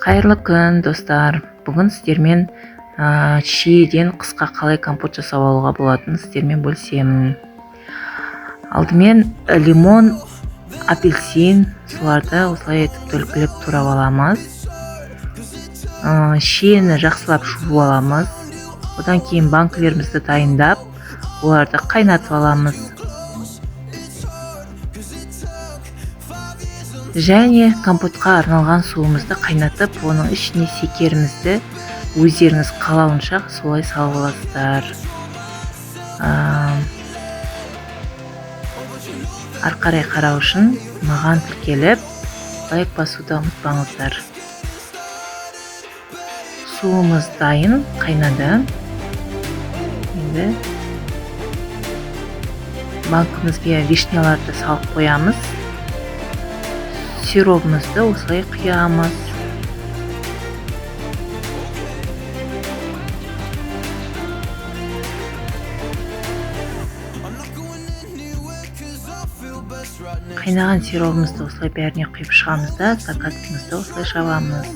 Қайырлы күн, достар. Бүгін сіздермен шиеден қысқа қалай компот жасап алуға болатынын сіздермен бөлісемін. Алдымен лимон, апельсин, соларды осылай етіп төлкілеп турап аламыз. Шиені жақсылап жуып аламыз. Одан кейін банкілерімізді дайындап, оларды қайнатып аламыз. Және компотқа арналған суымызды қайнатып, оның ішіне секерімізді өздеріңіз қалауынша солай салып аласыздар. Ары қарай қарау үшін маған тіркеліп, лайк басуды ұмытпаңыздар. Суымыз дайын, қайнады. Енді банкімізге вишняларды салып қоямыз. Сиропымызды осылай құямыз. Қайнаған сиропымызды осылай бәріне құйып шығамыз да, закаткімізді осылай жабамыз.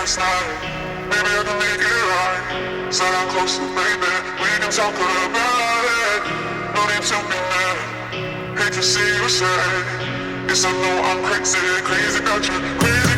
Last night, maybe I can make it right. Said I'm close to baby, we can talk about it. No need to be mad, hate to see you sad. Yes, I know I'm crazy, crazy about you, crazy.